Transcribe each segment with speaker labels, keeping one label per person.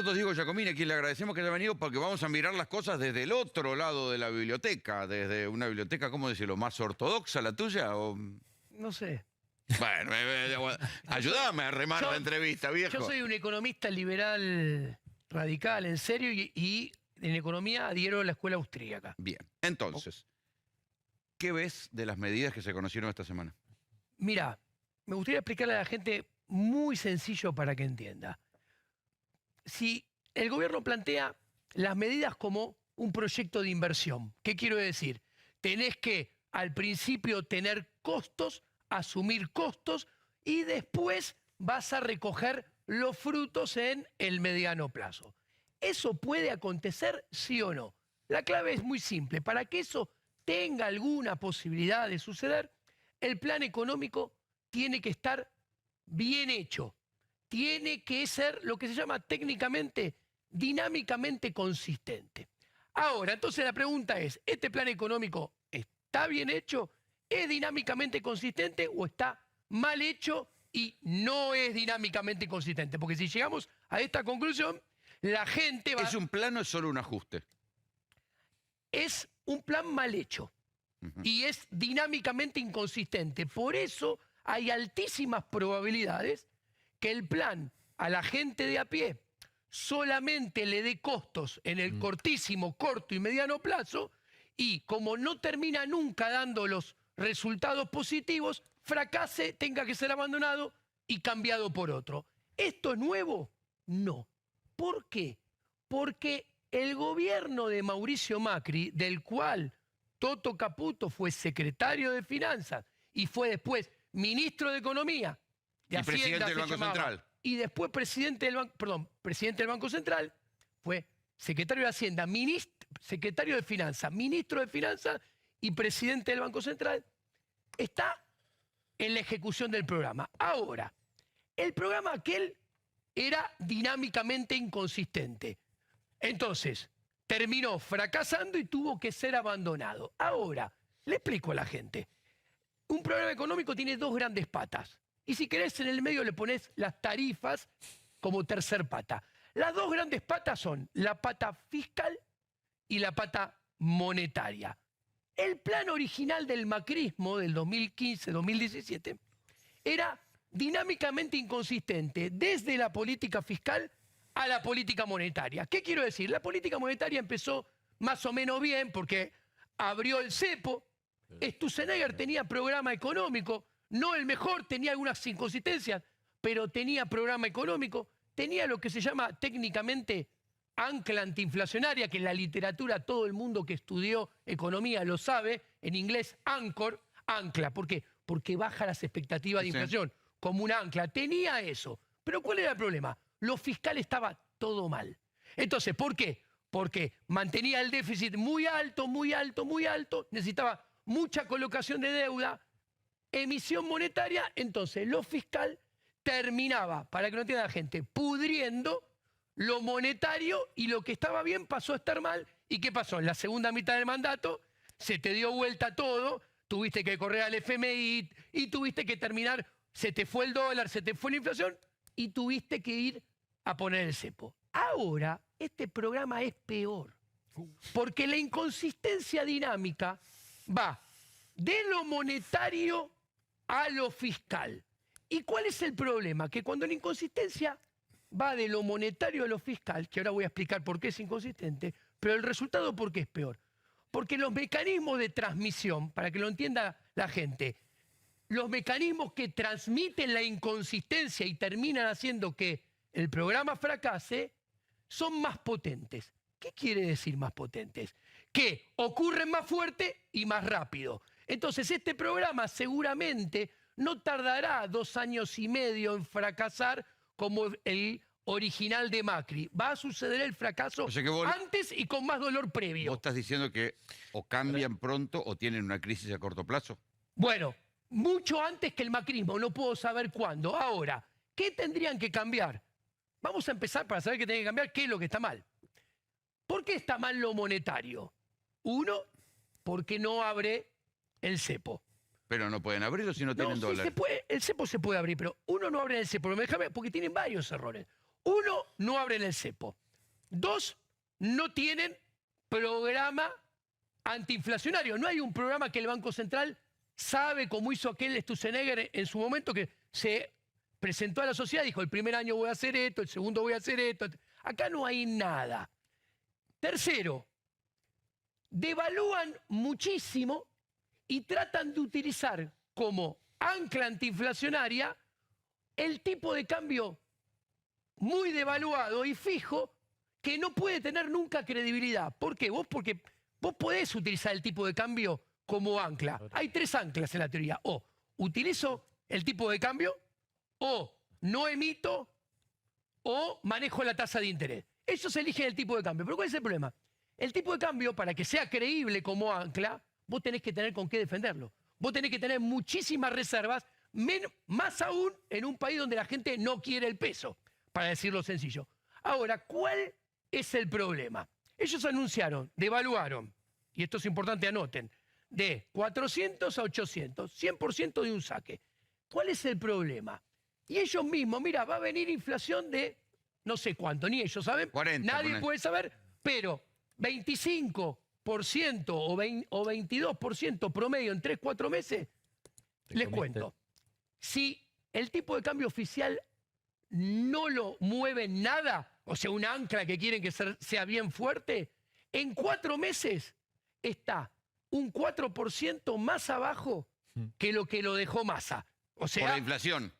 Speaker 1: nosotros, Diego Giacomini, a quien le agradecemos que haya venido porque vamos a mirar las cosas desde el otro lado de la biblioteca, desde una biblioteca, ¿cómo decirlo?, más ortodoxa, la tuya, o...
Speaker 2: No sé.
Speaker 1: Bueno, ayúdame a remar la entrevista, viejo.
Speaker 2: Yo soy un economista liberal radical, en serio, y en economía adhiero a la escuela austríaca.
Speaker 1: Bien, entonces, ¿qué ves de las medidas que se conocieron esta semana?
Speaker 2: Mira, me gustaría explicarle a la gente muy sencillo para que entienda. Si el gobierno plantea las medidas como un proyecto de inversión, ¿qué quiero decir? Tenés que al principio tener costos, asumir costos y después vas a recoger los frutos en el mediano plazo. ¿Eso puede acontecer, sí o no? La clave es muy simple. Para que eso tenga alguna posibilidad de suceder, el plan económico tiene que estar bien hecho. Tiene que ser lo que se llama técnicamente, dinámicamente consistente. Ahora, entonces la pregunta es, ¿este plan económico está bien hecho? ¿Es dinámicamente consistente o está mal hecho y no es dinámicamente consistente? Porque si llegamos a esta conclusión, la gente va...
Speaker 1: ¿Es un plan o es solo un ajuste?
Speaker 2: Es un plan mal hecho y es dinámicamente inconsistente. Por eso hay altísimas probabilidades que el plan a la gente de a pie solamente le dé costos en el cortísimo, corto y mediano plazo, y como no termina nunca dando los resultados positivos, fracase, tenga que ser abandonado y cambiado por otro. ¿Esto es nuevo? No. ¿Por qué? Porque el gobierno de Mauricio Macri, del cual Toto Caputo fue secretario de Finanzas y fue después ministro de Economía, de
Speaker 1: y presidente del Banco Central.
Speaker 2: Y después presidente del Banco Central, fue secretario de Hacienda, secretario de Finanzas, ministro de Finanzas y presidente del Banco Central, está en la ejecución del programa. Ahora, el programa aquel era dinámicamente inconsistente. Entonces, terminó fracasando y tuvo que ser abandonado. Ahora, le explico a la gente. Un programa económico tiene dos grandes patas. Y si querés, en el medio le ponés las tarifas como tercer pata. Las dos grandes patas son la pata fiscal y la pata monetaria. El plan original del macrismo del 2015-2017 era dinámicamente inconsistente desde la política fiscal a la política monetaria. ¿Qué quiero decir? La política monetaria empezó más o menos bien porque abrió el cepo. Sturzenegger tenía programa económico, no el mejor, tenía algunas inconsistencias, pero tenía programa económico, tenía lo que se llama técnicamente ancla antiinflacionaria, que en la literatura todo el mundo que estudió economía lo sabe, en inglés anchor, ancla. ¿Por qué? Porque baja las expectativas de inflación, como un ancla. Tenía eso. Pero ¿cuál era el problema? Lo fiscal estaba todo mal. Entonces, ¿por qué? Porque mantenía el déficit muy alto, muy alto, muy alto, necesitaba mucha colocación de deuda, emisión monetaria, entonces lo fiscal terminaba, para que no entienda la gente, pudriendo lo monetario y lo que estaba bien pasó a estar mal. ¿Y qué pasó? En la segunda mitad del mandato se te dio vuelta todo, tuviste que correr al FMI y tuviste que terminar, se te fue el dólar, se te fue la inflación y tuviste que ir a poner el cepo. Ahora este programa es peor, porque la inconsistencia dinámica va de lo monetario a lo fiscal. ¿Y cuál es el problema? Que cuando la inconsistencia va de lo monetario a lo fiscal, que ahora voy a explicar por qué es inconsistente, pero el resultado ¿por qué es peor? Porque los mecanismos de transmisión, para que lo entienda la gente, los mecanismos que transmiten la inconsistencia y terminan haciendo que el programa fracase, son más potentes. ¿Qué quiere decir más potentes? Que ocurren más fuerte y más rápido. Entonces este programa seguramente no tardará 2 años y medio en fracasar como el original de Macri. Va a suceder el fracaso antes y con más dolor previo.
Speaker 1: ¿Vos estás diciendo que o cambian pronto o tienen una crisis a corto plazo?
Speaker 2: Bueno, mucho antes que el macrismo, no puedo saber cuándo. Ahora, ¿qué tendrían que cambiar? Vamos a empezar para saber qué tiene que cambiar, qué es lo que está mal. ¿Por qué está mal lo monetario? Uno, porque no abre el cepo.
Speaker 1: Pero no pueden abrirlo si no tienen dólares.
Speaker 2: El cepo se puede abrir, pero uno no abre el cepo. Porque tienen varios errores. Uno, no abren el cepo. Dos, no tienen programa antiinflacionario. No hay un programa que el Banco Central sabe, como hizo aquel Sturzenegger en su momento, que se presentó a la sociedad, dijo, el primer año voy a hacer esto, el segundo voy a hacer esto. Acá no hay nada. Tercero, devalúan muchísimo y tratan de utilizar como ancla antiinflacionaria el tipo de cambio muy devaluado y fijo que no puede tener nunca credibilidad. ¿Por qué? Porque vos podés utilizar el tipo de cambio como ancla. Hay tres anclas en la teoría. O utilizo el tipo de cambio, o no emito, o manejo la tasa de interés. Ellos eligen el tipo de cambio. Pero ¿cuál es el problema? El tipo de cambio, para que sea creíble como ancla, vos tenés que tener con qué defenderlo. Vos tenés que tener muchísimas reservas, más aún en un país donde la gente no quiere el peso, para decirlo sencillo. Ahora, ¿cuál es el problema? Ellos anunciaron, devaluaron, y esto es importante, anoten, de 400 a 800, 100% de un saque. ¿Cuál es el problema? Y ellos mismos, mira, va a venir inflación de no sé cuánto, ni ellos saben,
Speaker 1: 40,
Speaker 2: nadie puede saber, pero 25% o 22% promedio en 3-4 meses, les cuento. Si el tipo de cambio oficial no lo mueve nada, o sea, una ancla que quieren que sea bien fuerte, en 4 meses está un 4% más abajo que lo dejó Massa. O sea,
Speaker 1: por la inflación.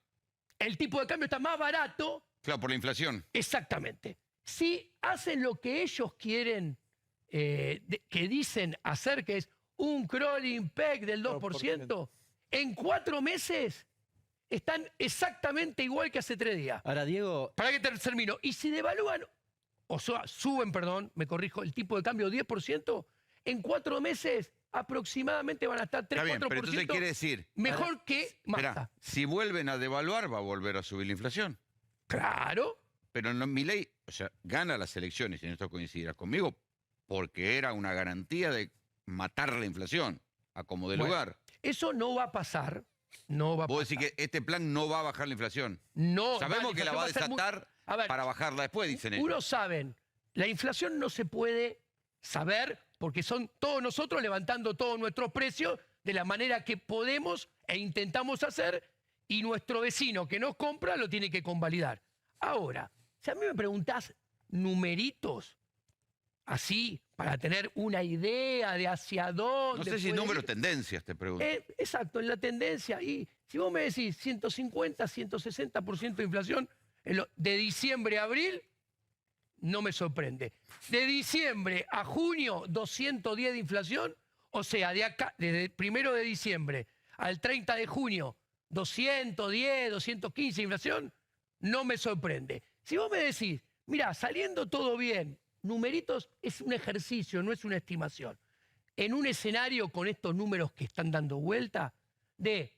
Speaker 2: el tipo de cambio está más barato.
Speaker 1: Claro, por la inflación.
Speaker 2: Exactamente. Si hacen lo que ellos quieren, que dicen hacer, que es un crawling peg del 2%, en 4 meses están exactamente igual que hace 3 días.
Speaker 3: Ahora, Diego...
Speaker 2: Para que termino. Y si devalúan, o sea, suben, perdón, me corrijo, el tipo de cambio 10%, en 4 meses aproximadamente van a estar 3-4%.
Speaker 1: Está bien, pero entonces quiere decir...
Speaker 2: Mejor que Massa.
Speaker 1: Esperá, si vuelven a devaluar, va a volver a subir la inflación.
Speaker 2: Claro.
Speaker 1: Pero no, Milei, o sea, gana las elecciones, y en esto coincidirás conmigo, porque era una garantía de matar la inflación, a como de lugar.
Speaker 2: Eso no va a pasar. No va a
Speaker 1: Vos
Speaker 2: pasar.
Speaker 1: decís que este plan no va a bajar la inflación.
Speaker 2: No.
Speaker 1: Sabemos que la va a desatar para bajarla después, dicen ellos.
Speaker 2: Uno saben, la inflación no se puede saber porque son todos nosotros levantando todos nuestros precios de la manera que podemos e intentamos hacer, y nuestro vecino que nos compra lo tiene que convalidar. Ahora, si a mí me preguntás numeritos, así, para tener una idea de hacia dónde...
Speaker 1: No sé si números, tendencias, te pregunto.
Speaker 2: Exacto, en la tendencia. Y si vos me decís 150, 160% de inflación de diciembre a abril, no me sorprende. De diciembre a junio, 210 de inflación. O sea, de acá, desde el 1 de diciembre al 30 de junio, 210, 215 de inflación, no me sorprende. Si vos me decís, mira, saliendo todo bien, numeritos es un ejercicio, no es una estimación. En un escenario con estos números que están dando vuelta, de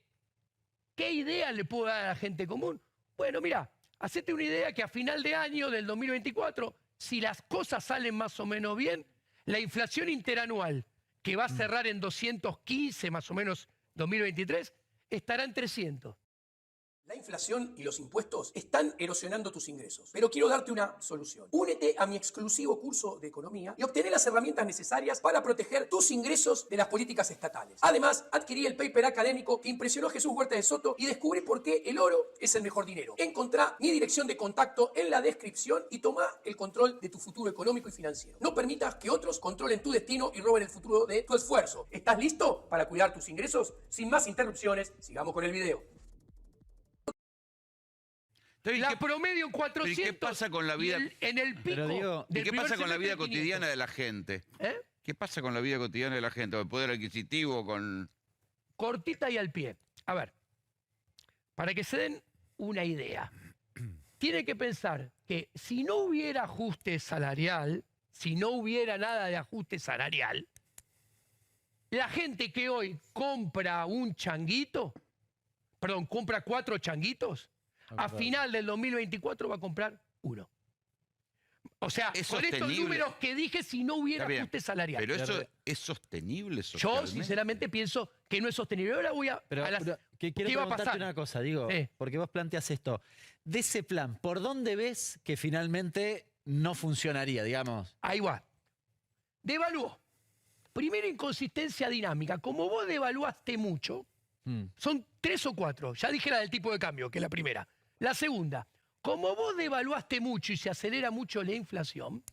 Speaker 2: ¿qué idea le puedo dar a la gente común? Bueno, mira, hacete una idea que a final de año del 2024, si las cosas salen más o menos bien, la inflación interanual, que va a cerrar en 215 más o menos 2023, estará en 300.
Speaker 4: La inflación y los impuestos están erosionando tus ingresos, pero quiero darte una solución. Únete a mi exclusivo curso de economía y obtener las herramientas necesarias para proteger tus ingresos de las políticas estatales. Además, adquirí el paper académico que impresionó a Jesús Huerta de Soto y descubrí por qué el oro es el mejor dinero. Encontrá mi dirección de contacto en la descripción y toma el control de tu futuro económico y financiero. No permitas que otros controlen tu destino y roben el futuro de tu esfuerzo. ¿Estás listo para cuidar tus ingresos? Sin más interrupciones, sigamos con el video.
Speaker 2: La promedio en 400.
Speaker 1: ¿Y qué pasa con la vida?
Speaker 2: En el pico.
Speaker 3: Digo,
Speaker 1: ¿Y qué pasa con la vida
Speaker 2: 500.
Speaker 1: cotidiana de la gente?
Speaker 2: ¿Eh?
Speaker 1: ¿Qué pasa con la vida cotidiana de la gente? Con el poder adquisitivo, con...
Speaker 2: Cortita y al pie. A ver, para que se den una idea, tiene que pensar que si no hubiera ajuste salarial, si no hubiera nada de ajuste salarial, la gente que hoy compra un changuito, perdón, compra 4 changuitos, a final del 2024 va a comprar 1. O sea,
Speaker 1: ¿Es
Speaker 2: con estos
Speaker 1: sostenible?
Speaker 2: números que dije, si no hubiera
Speaker 1: Está bien,
Speaker 2: ajuste salarial.
Speaker 1: Pero eso es sostenible
Speaker 2: Yo,
Speaker 1: socialmente.
Speaker 2: sinceramente, pienso que no es sostenible. Ahora voy a las
Speaker 3: Que quiero
Speaker 2: ¿Qué iba a
Speaker 3: preguntarte
Speaker 2: pasar?
Speaker 3: una cosa, digo,
Speaker 2: Sí.
Speaker 3: porque vos planteas esto. De ese plan, ¿por dónde ves que finalmente no funcionaría, digamos?
Speaker 2: Ahí va. Devaluó. Primera inconsistencia dinámica. Como vos devaluaste mucho, son 3 o 4. Ya dije la del tipo de cambio, que es la primera. La segunda, como vos devaluaste mucho y se acelera mucho la inflación,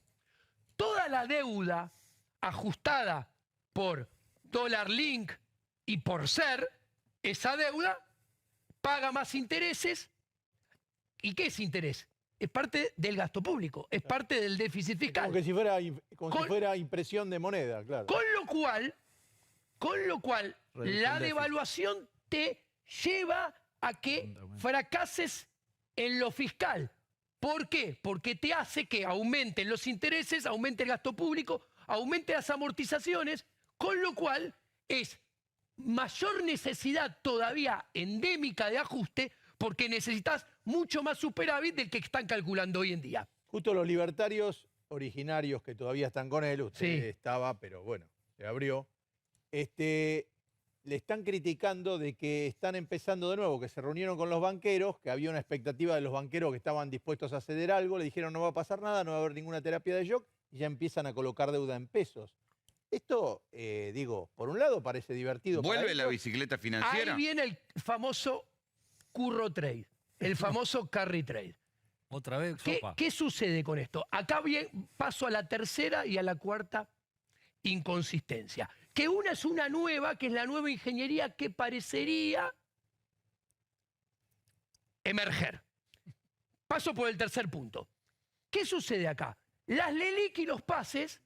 Speaker 2: toda la deuda ajustada por dólar link y por ser, esa deuda paga más intereses. ¿Y qué es interés? Es parte del gasto público, es parte del déficit fiscal.
Speaker 5: Como que si fuera, como si
Speaker 2: Con-
Speaker 5: fuera impresión de moneda, claro.
Speaker 2: Con lo cual,
Speaker 3: Reduce
Speaker 2: la
Speaker 3: el déficit.
Speaker 2: devaluación te lleva a que fracases en lo fiscal. ¿Por qué? Porque te hace que aumenten los intereses, aumente el gasto público, aumente las amortizaciones, con lo cual es mayor necesidad todavía endémica de ajuste porque necesitas mucho más superávit del que están calculando hoy en día.
Speaker 5: Justo los libertarios originarios que todavía están con él, usted
Speaker 2: Sí.
Speaker 5: estaba, pero bueno, se abrió, le están criticando de que están empezando de nuevo, que se reunieron con los banqueros, que había una expectativa de los banqueros que estaban dispuestos a ceder algo, le dijeron no va a pasar nada, no va a haber ninguna terapia de shock, y ya empiezan a colocar deuda en pesos. Esto, digo, por un lado parece divertido. para
Speaker 1: ¿Vuelve la
Speaker 5: ellos.
Speaker 1: bicicleta financiera?
Speaker 2: Ahí viene el famoso curro trade, el famoso carry trade.
Speaker 6: Otra vez,
Speaker 2: ¿Qué,
Speaker 6: sopa.
Speaker 2: qué sucede con esto? Acá paso a la tercera y a la cuarta inconsistencia. Que una es una nueva, que es la nueva ingeniería que parecería emerger. Paso por el tercer punto. ¿Qué sucede acá? Las LELIQ y los pases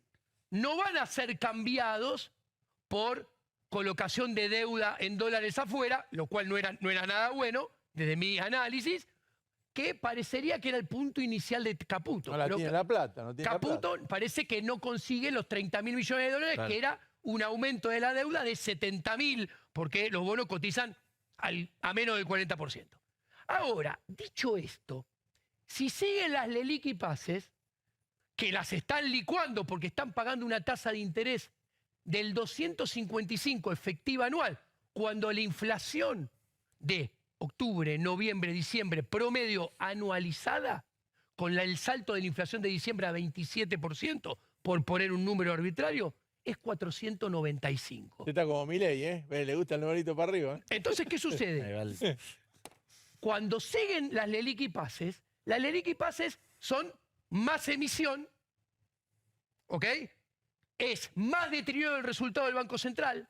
Speaker 2: no van a ser cambiados por colocación de deuda en dólares afuera, lo cual no era nada bueno, desde mi análisis, que parecería que era el punto inicial de Caputo.
Speaker 5: No la
Speaker 2: Pero
Speaker 5: tiene la plata, no tiene la
Speaker 2: Caputo
Speaker 5: plata.
Speaker 2: parece que no consigue los 30.000 millones de dólares,
Speaker 3: Claro.
Speaker 2: que era un aumento de la deuda de 70.000, porque los bonos cotizan a menos del 40%. Ahora, dicho esto, si siguen las LELIQ y pases, que las están licuando porque están pagando una tasa de interés del 255 efectiva anual, cuando la inflación de octubre, noviembre, diciembre, promedio anualizada, con el salto de la inflación de diciembre a 27%, por poner un número arbitrario, es 495.
Speaker 5: Usted está como Milei, ¿eh? Le gusta el numerito para arriba. ¿eh?
Speaker 2: Entonces, ¿qué
Speaker 3: Ahí
Speaker 2: sucede?
Speaker 3: va el-
Speaker 2: Cuando siguen las LELIQ y pases, las LELIQ y pases son más emisión, ¿ok? Es más deterioro del resultado del Banco Central,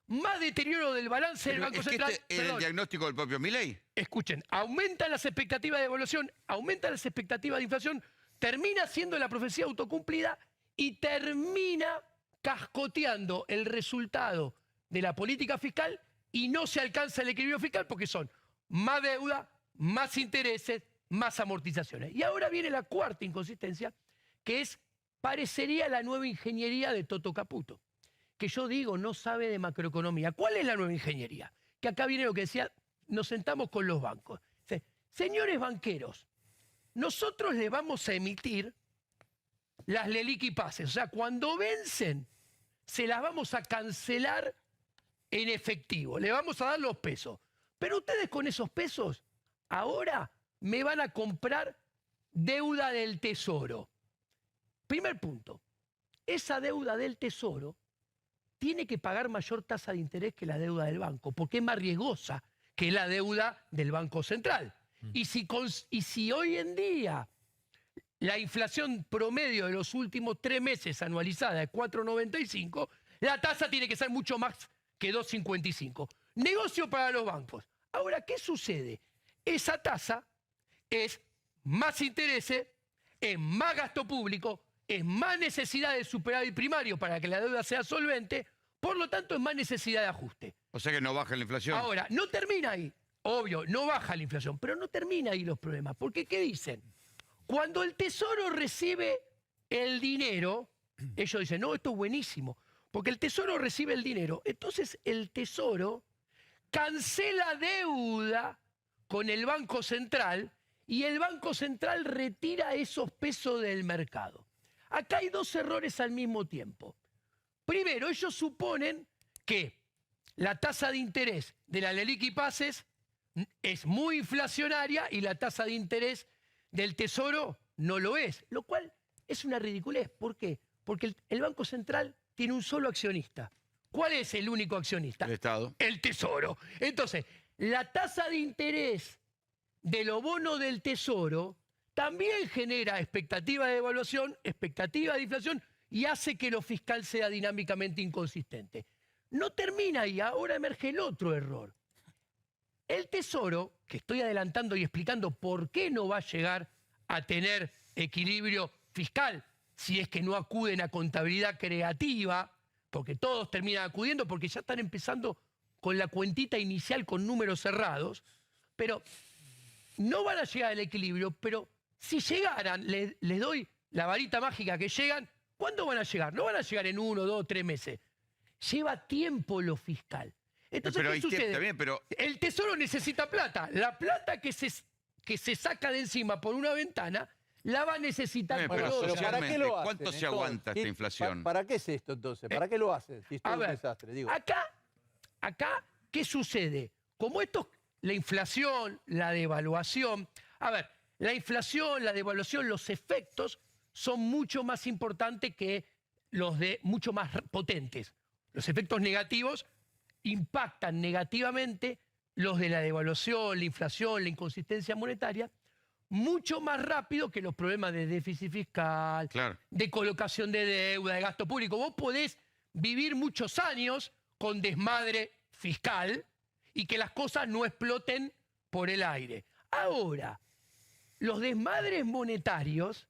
Speaker 2: más deterioro del balance del
Speaker 1: Pero
Speaker 2: Banco
Speaker 1: es que
Speaker 2: Central.
Speaker 1: este era el
Speaker 2: Perdón,
Speaker 1: diagnóstico del propio Milei.
Speaker 2: escuchen, aumentan las expectativas de evaluación, aumentan las expectativas de inflación, termina siendo la profecía autocumplida y termina cascoteando el resultado de la política fiscal y no se alcanza el equilibrio fiscal porque son más deuda, más intereses, más amortizaciones. Y ahora viene la cuarta inconsistencia, que es, parecería la nueva ingeniería de Toto Caputo, que yo digo no sabe de macroeconomía. ¿Cuál es la nueva ingeniería? Que acá viene lo que decía, nos sentamos con los bancos. Dice, señores banqueros, nosotros les vamos a emitir las LELIQ y pases. O sea, cuando vencen, se las vamos a cancelar en efectivo. Le vamos a dar los pesos. Pero ustedes con esos pesos, ahora me van a comprar deuda del Tesoro. Primer punto. Esa deuda del Tesoro tiene que pagar mayor tasa de interés que la deuda del banco, porque es más riesgosa que la deuda del Banco Central. Y si hoy en día la inflación promedio de los últimos 3 meses anualizada es 4,95, la tasa tiene que ser mucho más que 2,55. Negocio para los bancos. Ahora, ¿qué sucede? Esa tasa es más intereses, es más gasto público, es más necesidad de superávit primario para que la deuda sea solvente, por lo tanto es más necesidad de ajuste.
Speaker 1: O sea que no baja la inflación.
Speaker 2: Ahora, no termina ahí. Obvio, no baja la inflación, pero no termina ahí los problemas. Porque, ¿qué dicen? Cuando el Tesoro recibe el dinero, ellos dicen, no, esto es buenísimo, porque el Tesoro recibe el dinero. Entonces, el Tesoro cancela deuda con el Banco Central y el Banco Central retira esos pesos del mercado. Acá hay dos errores al mismo tiempo. Primero, ellos suponen que la tasa de interés de la LELIQ y PASES es muy inflacionaria y la tasa de interés del Tesoro no lo es, lo cual es una ridiculez. ¿Por qué? Porque el Banco Central tiene un solo accionista. ¿Cuál es el único accionista?
Speaker 1: El Estado.
Speaker 2: El Tesoro. Entonces, la tasa de interés de los bonos del Tesoro también genera expectativa de devaluación, expectativa de inflación y hace que lo fiscal sea dinámicamente inconsistente. No termina y ahora emerge el otro error. El Tesoro, que estoy adelantando y explicando por qué no va a llegar a tener equilibrio fiscal si es que no acuden a contabilidad creativa, porque todos terminan acudiendo porque ya están empezando con la cuentita inicial con números cerrados, pero no van a llegar al equilibrio, pero si llegaran, les doy la varita mágica que llegan, ¿cuándo van a llegar? No van a llegar en 1, 2, 3 meses. Lleva tiempo lo fiscal. Entonces,
Speaker 1: Pero
Speaker 2: ¿qué
Speaker 1: hay
Speaker 2: sucede?
Speaker 1: está bien, pero
Speaker 2: El Tesoro necesita plata. La plata que se saca de encima por una ventana, la va a necesitar
Speaker 1: Bien,
Speaker 2: por
Speaker 1: pero
Speaker 2: otra.
Speaker 5: ¿para qué lo hacen?
Speaker 1: ¿cuánto se
Speaker 5: Entonces,
Speaker 1: aguanta esta inflación?
Speaker 5: ¿Para qué es esto entonces? ¿Para qué lo hacen? Si esto
Speaker 2: A
Speaker 5: es un
Speaker 2: ver,
Speaker 5: desastre, digo.
Speaker 2: Acá, ¿qué sucede? Como la inflación, la devaluación. A ver, la inflación, la devaluación, los efectos son mucho más importantes que mucho más potentes. Los efectos negativos impactan negativamente los de la devaluación, la inflación, la inconsistencia monetaria, mucho más rápido que los problemas de déficit fiscal,
Speaker 1: Claro.
Speaker 2: de colocación de deuda, de gasto público. Vos podés vivir muchos años con desmadre fiscal y que las cosas no exploten por el aire. Ahora, los desmadres monetarios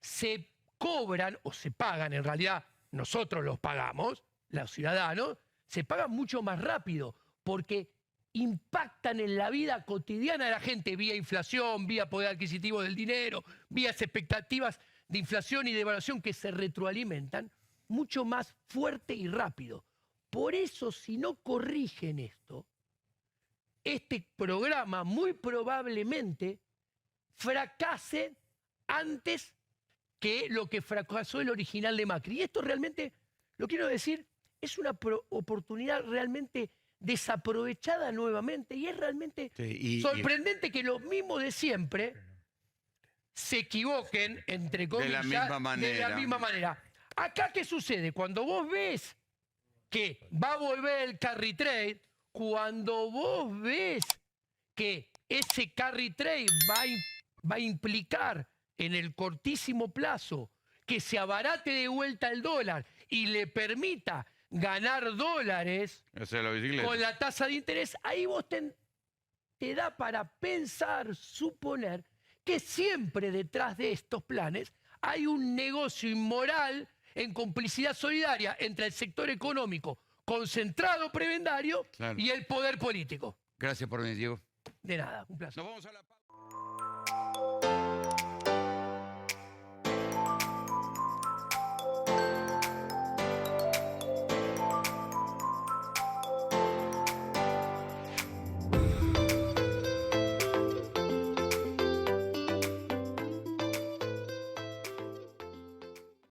Speaker 2: se cobran o se pagan, en realidad nosotros los pagamos, los ciudadanos, se pagan mucho más rápido porque impactan en la vida cotidiana de la gente vía inflación, vía poder adquisitivo del dinero, vía expectativas de inflación y devaluación que se retroalimentan mucho más fuerte y rápido. Por eso, si no corrigen esto, este programa muy probablemente fracase antes que lo que fracasó el original de Macri. Y esto realmente, lo quiero decir, es una oportunidad realmente desaprovechada nuevamente y es realmente sorprendente que los mismos de siempre se equivoquen, entre comillas,
Speaker 1: de la misma manera.
Speaker 2: Acá, ¿qué sucede? Cuando vos ves que va a volver el carry trade, cuando vos ves que ese carry trade va a implicar en el cortísimo plazo que se abarate de vuelta el dólar y le permita ganar dólares con la tasa de interés, ahí vos te da para pensar, suponer que siempre detrás de estos planes hay un negocio inmoral en complicidad solidaria entre el sector económico concentrado prebendario y el poder político.
Speaker 1: Gracias por venir, Diego.
Speaker 2: De nada, un placer.
Speaker 1: Nos vamos a la